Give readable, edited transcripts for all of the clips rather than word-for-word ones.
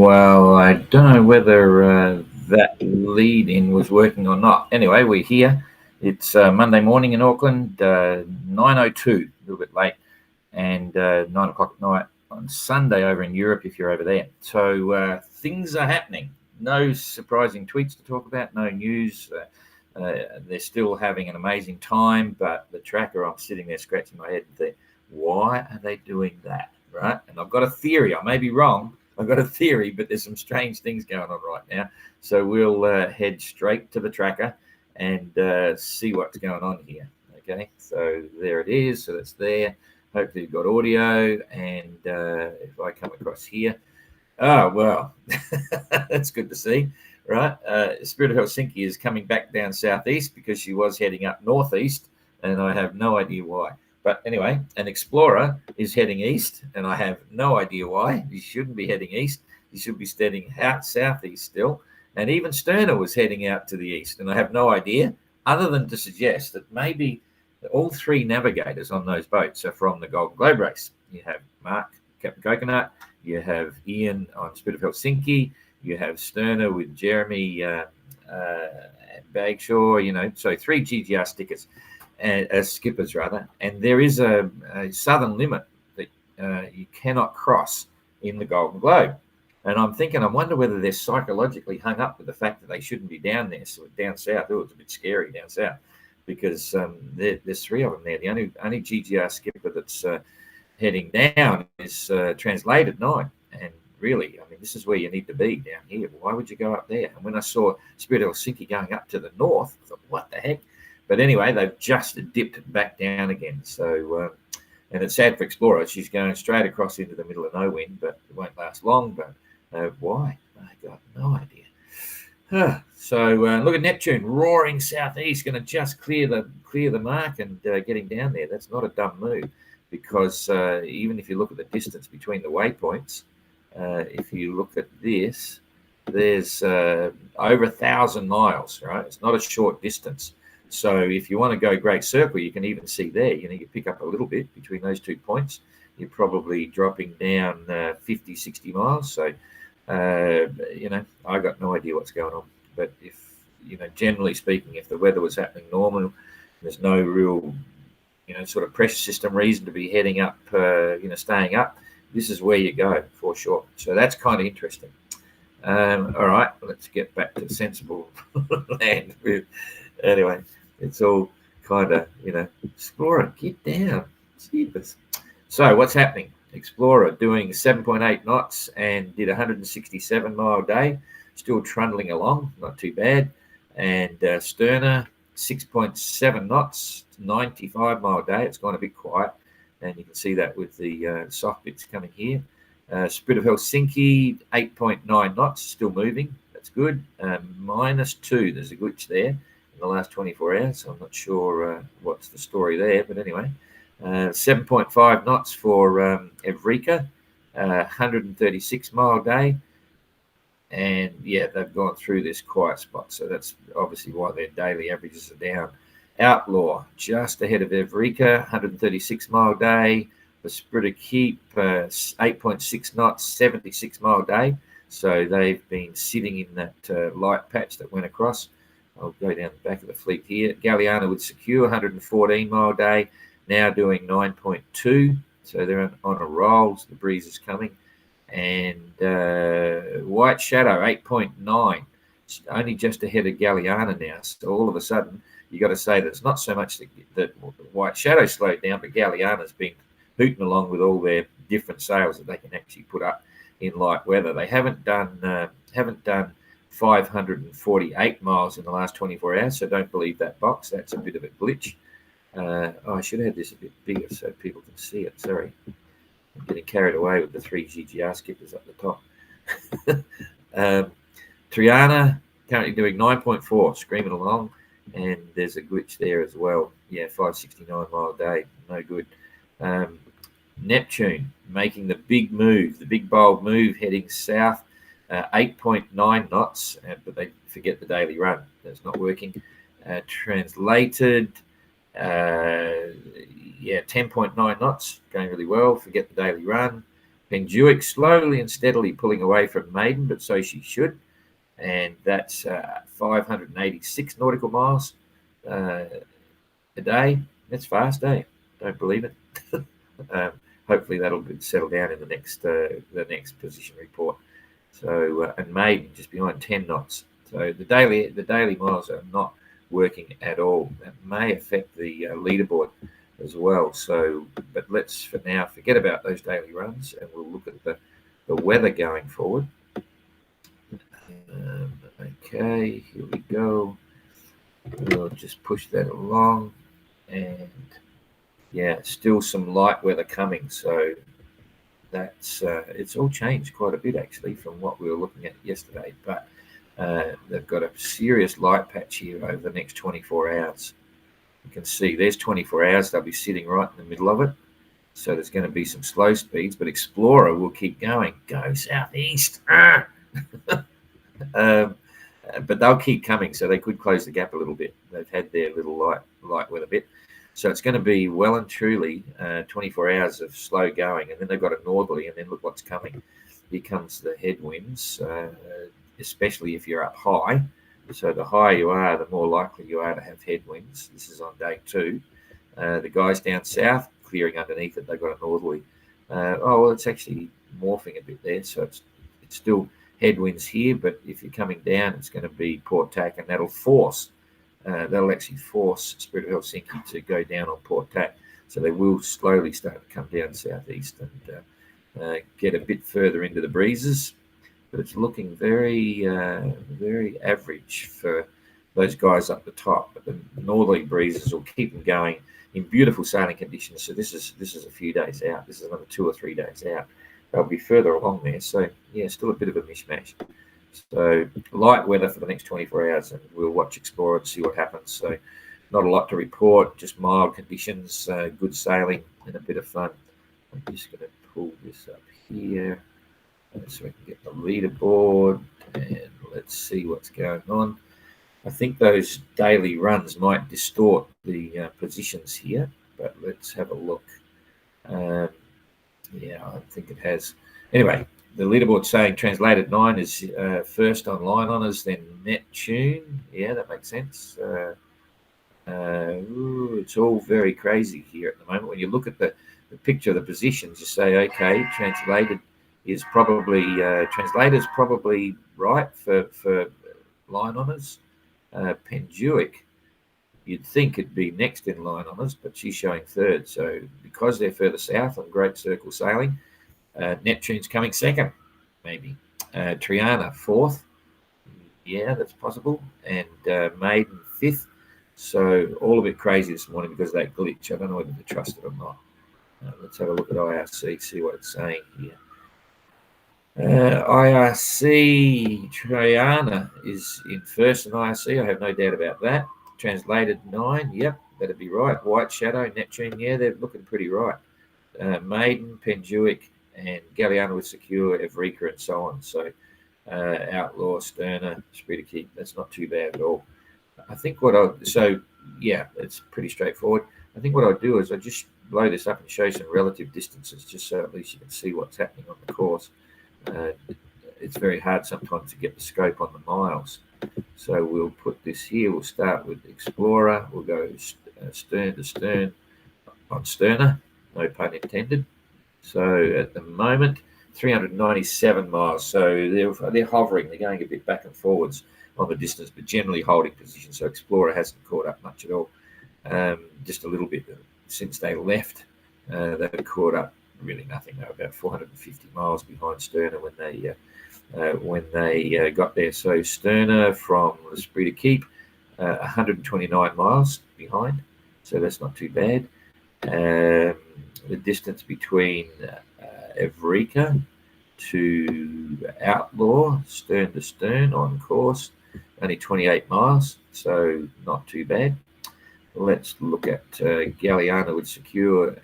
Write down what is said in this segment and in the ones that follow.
Well, I don't know whether that lead-in was working or not. Anyway, we're here. It's Monday morning in Auckland, 9:02, a little bit late, and 9 o'clock at night on Sunday over in Europe if you're over there. So things are happening. No surprising tweets to talk about, no news. They're still having an amazing time, but the tracker, I'm sitting there scratching my head and thinking, why are they doing that, right? And I've got a theory. I may be wrong. I've got a theory, but there's some strange things going on right now. So we'll head straight to the tracker and see what's going on here. Okay, so there it is. So that's there. Hopefully you've got audio. And if I come across here, well, that's good to see, right? Spirit of Helsinki is coming back down southeast because she was heading up northeast, and I have no idea why. But anyway, an Explorer is heading east, and I have no idea why. You shouldn't be heading east. You should be heading out southeast still. And even Sterner was heading out to the east, and I have no idea, other than to suggest that maybe all three navigators on those boats are from the Golden Globe race. You have Mark, Captain Coconut, you have Ian on Spirit of Helsinki, you have Sterner with Jeremy Bagshaw, so three GGR stickers. Skippers rather, and there is a southern limit that you cannot cross in the Golden Globe. And I wonder whether they're psychologically hung up with the fact that they shouldn't be down there. So down south, it's a bit scary down south because there's three of them there. The only GGR skipper that's heading down is translated 9. And really, this is where you need to be down here. Why would you go up there? And when I saw Spirit of Helsinki going up to the north, I thought, what the heck? But anyway, they've just dipped back down again. So, and it's sad for Explorer. She's going straight across into the middle of no wind, but it won't last long. But why? I got no idea. So look at Neptune roaring southeast, going to just clear the mark and getting down there. That's not a dumb move because even if you look at the distance between the waypoints, if you look at this, there's over 1,000 miles. Right? It's not a short distance. So if you want to go Great Circle, you can even see there, you pick up a little bit between those 2 points. You're probably dropping down 50, 60 miles. So, I got no idea what's going on. But if, generally speaking, if the weather was happening normal, there's no real, sort of pressure system reason to be heading up, staying up, this is where you go for sure. So that's kind of interesting. All right, let's get back to sensible land. Anyway, it's all kind of, Explorer, get down. Jeepers. So what's happening? Explorer doing 7.8 knots and did 167 mile day, still trundling along, not too bad. And Sterner, 6.7 knots, 95 mile day. It's gone a bit quiet, and you can see that with the soft bits coming here. Spirit of Helsinki, 8.9 knots, still moving. That's good. -2, there's a glitch there. The last 24 hours. So I'm not sure what's the story there, but anyway, 7.5 knots for Evrika, 136 mile day, and yeah, they've gone through this quiet spot, so that's obviously why their daily averages are down. Outlaw just ahead of Evrika, 136 mile day. The Spirit of Keep, 8.6 knots, 76 mile day. So they've been sitting in that light patch that went across. I'll go down the back of the fleet here. Galliana with Secure, 114 mile day, now doing 9.2. So they're on a roll. So the breeze is coming. And White Shadow, 8.9. Only just ahead of Galliana now. So all of a sudden, you got to say that it's not so much that White Shadow slowed down, but Galliana's been hooting along with all their different sails that they can actually put up in light weather. They haven't done 548 miles in the last 24 hours, so don't believe that box. That's a bit of a glitch. I should have had this a bit bigger so people can see it. Sorry. I'm getting carried away with the 3 GGR skippers up the top. Triana currently doing 9.4, screaming along, and there's a glitch there as well. Yeah, 569 mile day, no good. Neptune making the big move, the big bold move, heading south. 8.9 knots, but they forget the daily run. That's not working. Translated, 10.9 knots, going really well. Forget the daily run. Penduic slowly and steadily pulling away from Maiden, but so she should. And that's 586 nautical miles a day. That's fast, eh? Don't believe it. Hopefully that'll settle down in the next position report. So and Maiden just behind 10 knots. So the daily miles are not working at all. That may affect the leaderboard as well. So, but let's for now forget about those daily runs, and we'll look at the weather going forward. Okay, here we go. We'll just push that along, and yeah, still some light weather coming. So that's it's all changed quite a bit actually from what we were looking at yesterday. But they've got a serious light patch here over the next 24 hours. You can see there's 24 hours. They'll be sitting right in the middle of it. So there's going to be some slow speeds, but Explorer will keep going. Go southeast. But they'll keep coming, so they could close the gap a little bit. They've had their little light weather bit. So it's going to be well and truly 24 hours of slow going, and then they've got a northerly, and then look what's coming. Here comes the headwinds, especially if you're up high. So the higher you are, the more likely you are to have headwinds. This is on day 2. The guys down south, clearing underneath it, they've got a northerly. Well, it's actually morphing a bit there, so it's still headwinds here, but if you're coming down, it's going to be Port Tack, and that'll actually force Spirit of Helsinki to go down on Port Tack. So they will slowly start to come down southeast and get a bit further into the breezes. But it's looking very, very average for those guys up the top. But the northerly breezes will keep them going in beautiful sailing conditions. So this is a few days out. This is another 2 or 3 days out. They'll be further along there. So, yeah, still a bit of a mishmash. So, light weather for the next 24 hours, and we'll watch Explorer and see what happens. So, not a lot to report, just mild conditions, good sailing, and a bit of fun. I'm just going to pull this up here so we can get the leaderboard, and let's see what's going on. I think those daily runs might distort the positions here, but let's have a look. Yeah, I think it has. Anyway, the leaderboard saying translated 9 is first on line honours, then Neptune. Yeah, that makes sense. It's all very crazy here at the moment. When you look at the picture of the positions, you say, okay, translated is probably right for line honours. Penduic, you'd think it'd be next in line honours, but she's showing third. So because they're further south on Great Circle sailing, Neptune's coming second, maybe. Triana fourth, yeah, that's possible, and Maiden fifth. So all a bit crazy this morning because of that glitch. I don't know whether to trust it or not. Let's have a look at IRC, see what it's saying here. IRC Triana is in first in IRC. I have no doubt about that. Translated 9, yep, that'd be right. White Shadow, Neptune, yeah, they're looking pretty right. Maiden, Penduic, and Galliano with Secure, Evrika, and so on. So Outlaw, Sterner, Spirit of Keep, that's not too bad at all. I think yeah, it's pretty straightforward. I think what I'll do is I just blow this up and show some relative distances just so at least you can see what's happening on the course. It's very hard sometimes to get the scope on the miles. So we'll put this here. We'll start with Explorer. We'll go stern to stern on Sterner, no pun intended. So at the moment, 397 miles. So they're hovering. They're going a bit back and forwards on the distance, but generally holding position. So Explorer hasn't caught up much at all. Just a little bit since they left. They've caught up really nothing. They were about 450 miles behind Sterner when they got there. So Sterner from the Esprit de Keep, 129 miles behind. So that's not too bad. The distance between Evrika to Outlaw, stern to stern on course, only 28 miles. So not too bad. Let's look at Galliano with Secure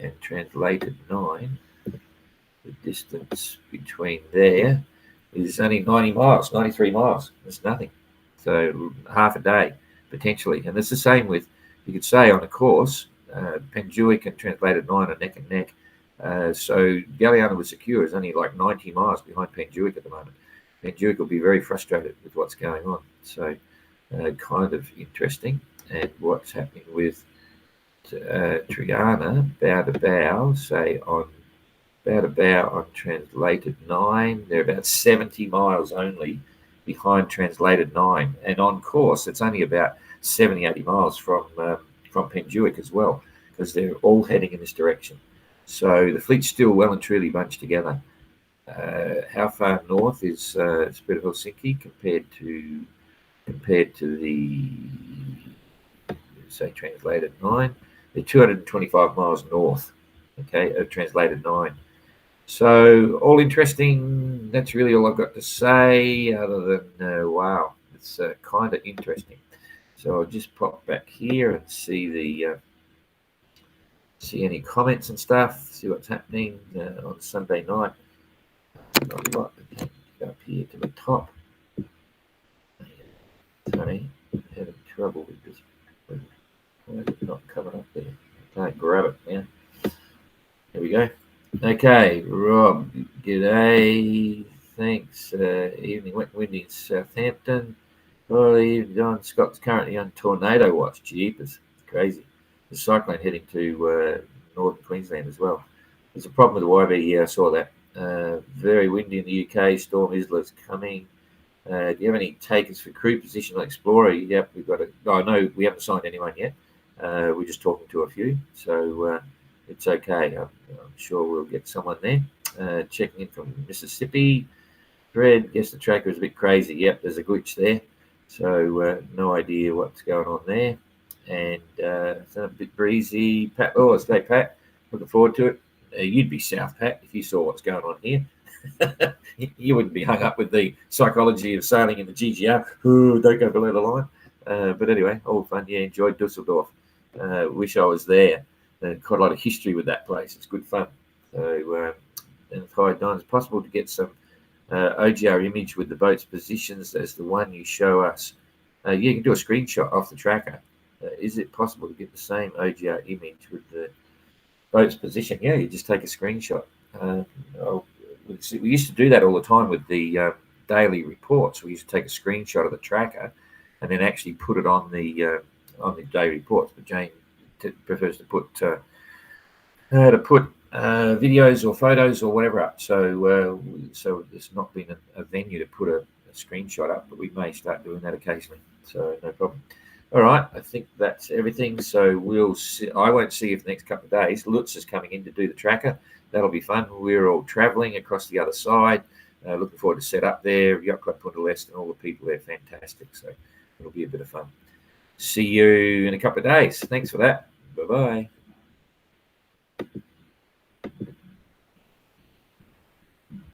and translated 9. The distance between there is only 90 miles, 93 miles. That's nothing. So half a day potentially. And it's the same with, you could say on a course, Penjuic and Translated 9 are neck and neck. So Galliano with Secure is only like 90 miles behind Penjuic at the moment. Penjuic will be very frustrated with what's going on. So kind of interesting. And what's happening with Triana, bow to bow, say on bow to bow on Translated 9. They're about 70 miles only behind Translated 9. And on course, it's only about 70, 80 miles from Penjuic as well, because they're all heading in this direction. So the fleet's still well and truly bunched together. How far north is Spirit of Helsinki compared to the, say, Translated 9? They're 225 miles north, okay, of Translated 9. So all interesting. That's really all I've got to say, other than wow, it's kind of interesting. So I'll just pop back here and see any comments and stuff. See what's happening on Sunday night. I'd like to get up here to the top. Tony, having trouble with this. Why is it not coming up there? I can't grab it now. There we go. Okay, Rob, g'day. Thanks. Evening, wet and windy in Southampton. Early, John Scott's currently on tornado watch. Jeepers, it's crazy. The cyclone heading to northern Queensland as well. There's a problem with the YB. Yeah, I saw that. Very windy in the UK. Storm Isla's coming. Do you have any takers for crew positional explorer? Yep, we've got it. Oh, no, we haven't signed anyone yet. We're just talking to a few, so it's okay. I'm sure we'll get someone there. Checking in from Mississippi. Fred, guess the tracker is a bit crazy. Yep, there's a glitch there, so no idea what's going on there. And it's a bit breezy. Pat, oh, it's great, Pat. Looking forward to it. You'd be south, Pat, if you saw what's going on here. You wouldn't be hung up with the psychology of sailing in the GGR. Ooh, don't go below the line. But anyway, all fun. Yeah, enjoyed Dusseldorf. Wish I was there. Quite a lot of history with that place. It's good fun. So, and hi, Don, it's possible to get some OGR image with the boat's positions as the one you show us. You can do a screenshot off the tracker. Is it possible to get the same OGR image with the boat's position? Yeah, you just take a screenshot. We used to do that all the time with the daily reports. We used to take a screenshot of the tracker and then actually put it on the daily reports. But Jane prefers to put videos or photos or whatever up. So there's not been a venue to put a screenshot up, but we may start doing that occasionally. So no problem. All right, I think that's everything. So we'll see. I won't see you for the next couple of days. Lutz is coming in to do the tracker. That'll be fun. We're all travelling across the other side. Looking forward to set up there. Yacht Club Punta Leste and all the people there, fantastic. So it'll be a bit of fun. See you in a couple of days. Thanks for that. Bye-bye.